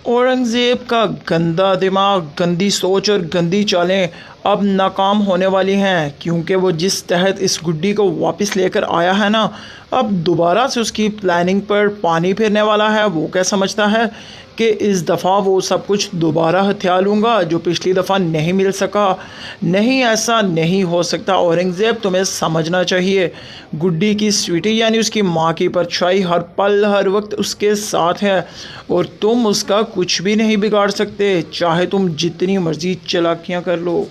औरंगज़ेब का गंदा दिमाग, गंदी सोच और गंदी चालें अब नाकाम होने वाली हैं, क्योंकि वो जिस तहत इस गुड्डी को वापस लेकर आया है ना, अब दोबारा से उसकी प्लानिंग पर पानी फिरने वाला है। वो क्या समझता है कि इस दफ़ा वो सब कुछ दोबारा हथिया लूँगा जो पिछली दफ़ा नहीं मिल सका। नहीं, ऐसा नहीं हो सकता औरंगज़ेब, तुम्हें समझना चाहिए। गुड्डी की स्वीटी यानी उसकी माँ की परछाई हर पल हर वक्त उसके साथ है और तुम उसका कुछ भी नहीं बिगाड़ सकते, चाहे तुम जितनी मर्ज़ी चालाकियाँ कर लो।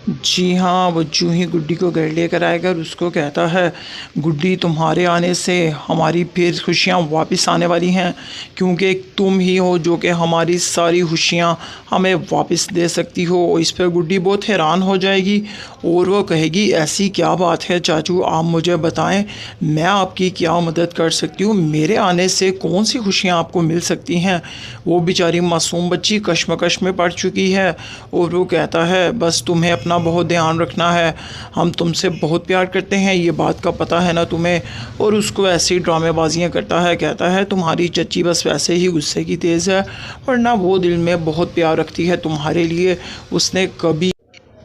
जी हाँ, वो यूँ ही गुड्डी को घर लेकर आएगा और उसको कहता है, गुड्डी तुम्हारे आने से हमारी फिर खुशियाँ वापस आने वाली हैं, क्योंकि तुम ही हो जो कि हमारी सारी खुशियाँ हमें वापस दे सकती हो। इस पर गुड्डी बहुत हैरान हो जाएगी और वो कहेगी, ऐसी क्या बात है चाचू, आप मुझे बताएं, मैं आपकी क्या मदद कर सकती हूँ, मेरे आने से कौन सी खुशियाँ आपको मिल सकती हैं। वो बेचारी मासूम बच्ची कश्मकश में पड़ चुकी है और वो कहता है, बस तुम्हें अपना बहुत ध्यान रखना है, हम तुमसे बहुत प्यार करते हैं, ये बात का पता है ना तुम्हें। और उसको ऐसी ड्रामेबाजियाँ करता है, कहता है तुम्हारी चच्ची बस वैसे ही गुस्से की तेज़ है, वरना वो दिल में बहुत प्यार रखती है तुम्हारे लिए। उसने कभी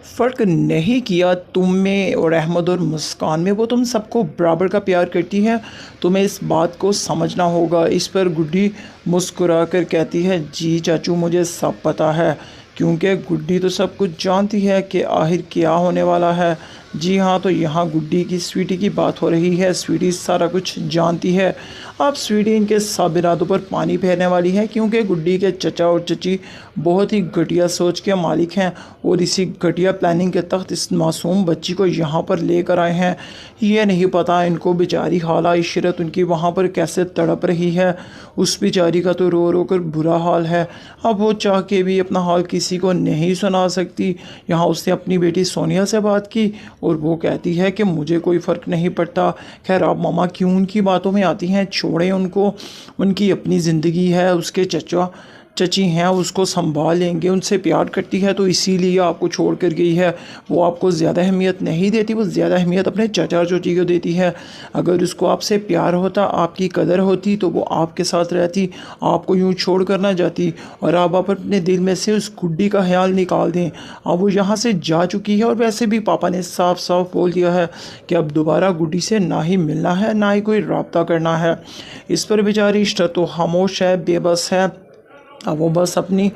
फ़र्क नहीं किया तुम में और अहमद और मुस्कान में, वो तुम सबको बराबर का प्यार करती है, तुम्हें इस बात को समझना होगा। इस पर गुड्डी मुस्कुरा कर कहती है, जी चाचू मुझे सब पता है, क्योंकि गुड्डी तो सब कुछ जानती है कि आखिर क्या होने वाला है। जी हाँ, तो यहाँ गुड्डी की स्वीटी की बात हो रही है। स्वीटी सारा कुछ जानती है। अब स्वीटी इनके सब इरादों पर पानी फेरने वाली है, क्योंकि गुड्डी के चचा और चची बहुत ही घटिया सोच के मालिक हैं और इसी घटिया प्लानिंग के तहत इस मासूम बच्ची को यहाँ पर लेकर आए हैं। ये नहीं पता इनको बेचारी हाला इशरत उनकी वहाँ पर कैसे तड़प रही है। उस बेचारी का तो रो रो कर बुरा हाल है। अब वो चाह के भी अपना हाल किसी को नहीं सुना सकती। यहाँ उसने अपनी बेटी सोनिया से बात की और वो कहती है कि मुझे कोई फ़र्क नहीं पड़ता। खैर आप मामा क्यों उनकी बातों में आती हैं, छोड़ें उनको, उनकी अपनी ज़िंदगी है, उसके चचा चची हैं उसको संभाल लेंगे, उनसे प्यार करती है तो इसीलिए आपको छोड़ कर गई है। वो आपको ज़्यादा अहमियत नहीं देती, वो ज़्यादा अहमियत अपने चचा चची को देती है। अगर उसको आपसे प्यार होता, आपकी कदर होती, तो वो आपके साथ रहती, आपको यूँ छोड़ कर ना जाती। और अब आप अपने दिल में से उस गुड्डी का ख्याल निकाल दें। अब वो यहाँ से जा चुकी है और वैसे भी पापा ने साफ साफ बोल दिया है कि अब दोबारा गुड्डी से ना ही मिलना है ना ही कोई रब्ता करना है। इस पर बेचारी इश्रत तो खामोश है, बेबस है। अब वो बस अपनी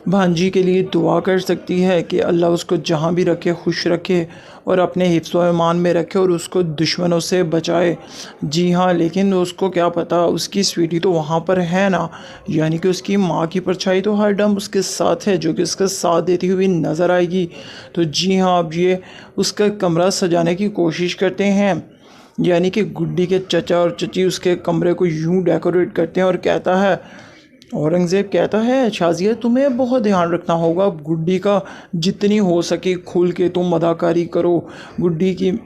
भांजी के लिए दुआ कर सकती है कि अल्लाह उसको जहाँ भी रखे खुश रखे और अपने हिफ्ज़ व ईमान में रखे और उसको दुश्मनों से बचाए। जी हाँ, लेकिन उसको क्या पता, उसकी स्वीटी तो वहाँ पर है ना, यानी कि उसकी माँ की परछाई तो हर दम उसके साथ है, जो कि उसका साथ देती हुई नज़र आएगी। तो जी हाँ, अब ये उसका कमरा सजाने की कोशिश करते हैं, यानी कि गुड्डी के चचा और चची उसके कमरे को यूँ डेकोरेट करते हैं। और कहता है, औरंगज़ेब कहता है, शाज़िया तुम्हें बहुत ध्यान रखना होगा, गुड्डी का जितनी हो सके खुल के तुम अदाकारी करो। गुड्डी की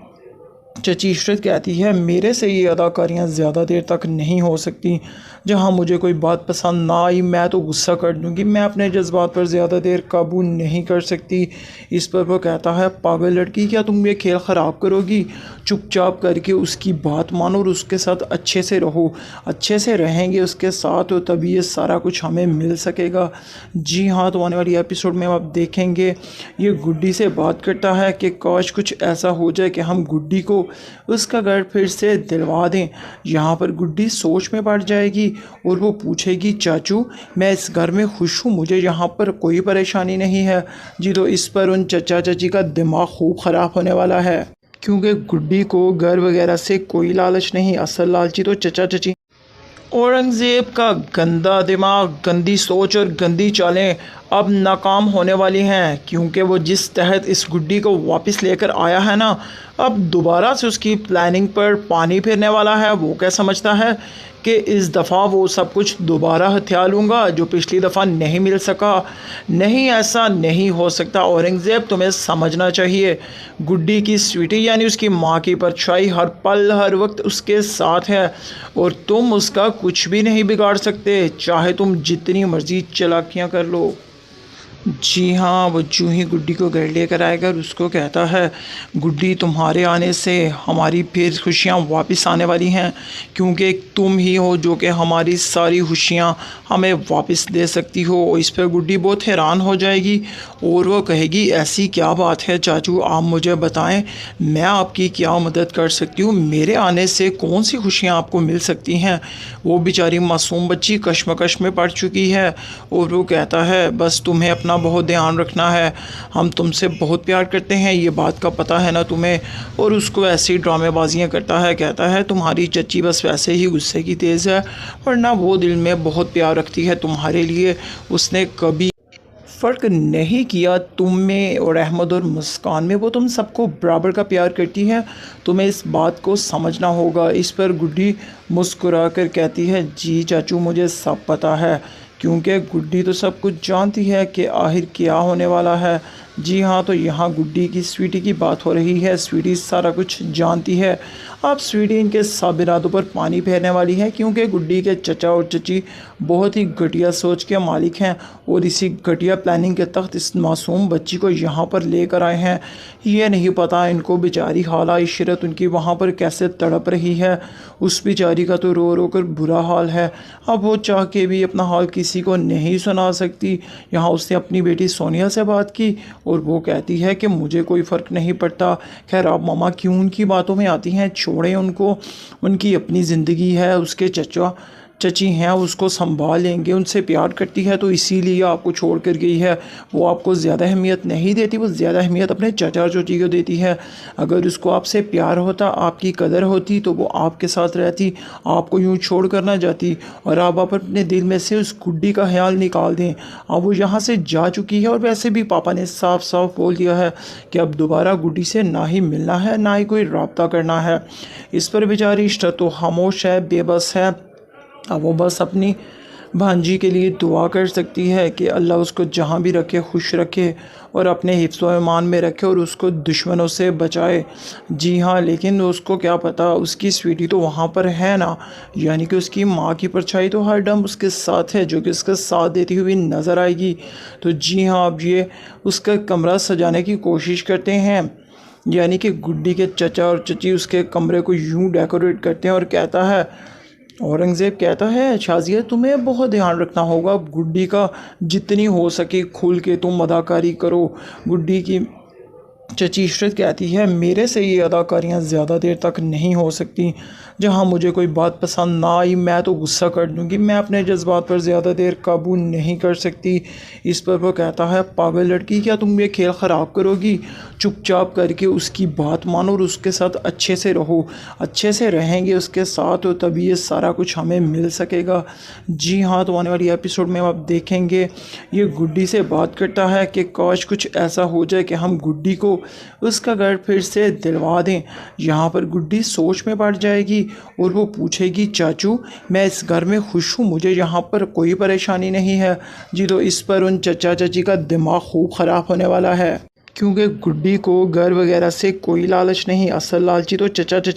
चची इशरत कहती है, मेरे से ये अदाकारियाँ ज़्यादा देर तक नहीं हो सकती। जहाँ मुझे कोई बात पसंद ना आई मैं तो गुस्सा कर दूँगी, मैं अपने जज्बात पर ज़्यादा देर काबू नहीं कर सकती। इस पर वो कहता है, पागल लड़की, क्या तुम ये खेल ख़राब करोगी? चुपचाप करके उसकी बात मानो और उसके साथ अच्छे से रहो। अच्छे से रहेंगे उसके साथ तो तभी ये सारा कुछ हमें मिल सकेगा। जी हाँ, तो आने वाली एपिसोड में आप देखेंगे ये गुड्डी से बात करता है कि काश कुछ ऐसा हो जाए कि हम गुड्डी को उसका घर फिर से दिलवा दें। यहाँ पर गुड्डी सोच में पड़ जाएगी और वो पूछेगी, चाचू मैं इस घर में खुश हूँ, मुझे यहाँ पर कोई परेशानी नहीं है। जी, तो इस पर उन चचा चची का दिमाग खूब ख़राब होने वाला है, क्योंकि गुड्डी को घर वगैरह से कोई लालच नहीं, असल लालची तो चचा चची। औरंगज़ेब का गंदा दिमाग, गंदी सोच और गंदी चालें अब नाकाम होने वाली हैं, क्योंकि वो जिस तहत इस गुड्डी को वापस लेकर आया है ना, अब दोबारा से उसकी प्लानिंग पर पानी फिरने वाला है। वो क्या समझता है कि इस दफ़ा वो सब कुछ दोबारा हथिया लूँगा जो पिछली दफ़ा नहीं मिल सका। नहीं, ऐसा नहीं हो सकता औरंगज़ेब, तुम्हें समझना चाहिए। गुड्डी की स्वीटी यानी उसकी माँ की परछाई हर पल हर वक्त उसके साथ है और तुम उसका कुछ भी नहीं बिगाड़ सकते, चाहे तुम जितनी मर्ज़ी चालाकियाँ कर लो। जी हाँ, वो यूँ ही गुड्डी को घर लेकर आएगा और उसको कहता है, गुड्डी तुम्हारे आने से हमारी फिर खुशियाँ वापस आने वाली हैं, क्योंकि एक तुम ही हो जो कि हमारी सारी खुशियाँ हमें वापस दे सकती हो। इस पर गुड्डी बहुत हैरान हो जाएगी और वो कहेगी, ऐसी क्या बात है चाचू, आप मुझे बताएं, मैं आपकी क्या मदद कर सकती हूँ, मेरे आने से कौन सी खुशियाँ आपको मिल सकती हैं। वो बेचारी मासूम बच्ची कश्मकश में पड़ चुकी है और वो कहता है, बस तुम्हें अपना बहुत ध्यान रखना है, हम तुमसे बहुत प्यार करते हैं, ये बात का पता है ना तुम्हें। और उसको ऐसी ड्रामेबाजियाँ करता है, कहता है तुम्हारी चच्ची बस वैसे ही गुस्से की तेज़ है, वरना वो दिल में बहुत प्यार रखती है तुम्हारे लिए, उसने कभी फ़र्क नहीं किया तुम में और अहमद और मुस्कान में, वो तुम सबको बराबर का प्यार करती है, तुम्हें इस बात को समझना होगा। इस पर गुड्डी मुस्कुरा कर कहती है, जी चाचू मुझे सब पता है, क्योंकि गुड्डी तो सब कुछ जानती है कि आखिर क्या होने वाला है। जी हाँ, तो यहाँ गुड्डी की स्वीटी की बात हो रही है, स्वीटी सारा कुछ जानती है। अब स्वीटी इनके सब इरादों पर पानी फेरने वाली है, क्योंकि गुड्डी के चचा और चची बहुत ही घटिया सोच के मालिक हैं और इसी घटिया प्लानिंग के तहत इस मासूम बच्ची को यहाँ पर लेकर आए हैं। ये नहीं पता इनको बेचारी हाला इशरत उनकी वहाँ पर कैसे तड़प रही है, उस बेचारी का तो रो रो कर बुरा हाल है। अब वो चाह के भी अपना हाल किसी को नहीं सुना सकती। यहाँ उसने अपनी बेटी सोनिया से बात की और वो कहती है कि मुझे कोई फ़र्क नहीं पड़ता। खैर आप मामा क्यों उनकी बातों में आती हैं, छोड़ें उनको, उनकी अपनी ज़िंदगी है, उसके चचा चची हैं उसको संभाल लेंगे, उनसे प्यार करती है तो इसीलिए आपको छोड़ कर गई है। वो आपको ज़्यादा अहमियत नहीं देती, वो ज़्यादा अहमियत अपने चचा और चची को देती है। अगर उसको आपसे प्यार होता, आपकी कदर होती, तो वो आपके साथ रहती, आपको यूँ छोड़ कर ना जाती। और आप अपने दिल में से उस गुड्डी का ख्याल निकाल दें। अब वो यहाँ से जा चुकी है और वैसे भी पापा ने साफ साफ बोल दिया है कि अब दोबारा गुड्डी से ना ही मिलना है, ना ही कोई रब्ता करना है। इस पर बेचारी इश्ता तो खामोश है, बेबस है। अब वो बस अपनी भांजी के लिए दुआ कर सकती है कि अल्लाह उसको जहाँ भी रखे खुश रखे और अपने हिफ्ज़ व ईमान में रखे और उसको दुश्मनों से बचाए। जी हाँ, लेकिन उसको क्या पता, उसकी स्वीटी तो वहाँ पर है ना, यानी कि उसकी माँ की परछाई तो हर दम उसके साथ है, जो कि उसका साथ देती हुई नज़र आएगी। तो जी हाँ, अब ये उसका कमरा सजाने की कोशिश करते हैं, यानी कि गुड्डी के चचा और चची उसके कमरे को यूँ डेकोरेट करते हैं। और कहता है, औरंगज़ेब कहता है, शाज़िया तुम्हें बहुत ध्यान रखना होगा, गुड्डी का जितनी हो सके खुल के तुम अदाकारी करो। गुड्डी की चची इशरत कहती है, मेरे से ये अदाकारियाँ ज़्यादा देर तक नहीं हो सकती, जहाँ मुझे कोई बात पसंद ना आई मैं तो गुस्सा कर दूँगी, मैं अपने जज्बात पर ज़्यादा देर काबू नहीं कर सकती। इस पर वो कहता है, पागल लड़की, क्या तुम ये खेल ख़राब करोगी? चुपचाप करके उसकी बात मानो और उसके साथ अच्छे से रहो, अच्छे से रहेंगे उसके साथ तो तभी ये सारा कुछ हमें मिल सकेगा। जी हाँ, तो आने वाली एपिसोड में आप देखेंगे ये गुड्डी से बात करता है कि काश कुछ ऐसा हो जाए कि हम गुड्डी को उसका घर फिर से दिलवा दें। यहाँ पर गुड्डी सोच में पड़ जाएगी और वो पूछेगी, चाचू मैं इस घर में खुश हूँ, मुझे यहाँ पर कोई परेशानी नहीं है। जी तो इस पर उन चचा चची का दिमाग खूब ख़राब होने वाला है, क्योंकि गुड्डी को घर वगैरह से कोई लालच नहीं, असल लालची तो चचा चची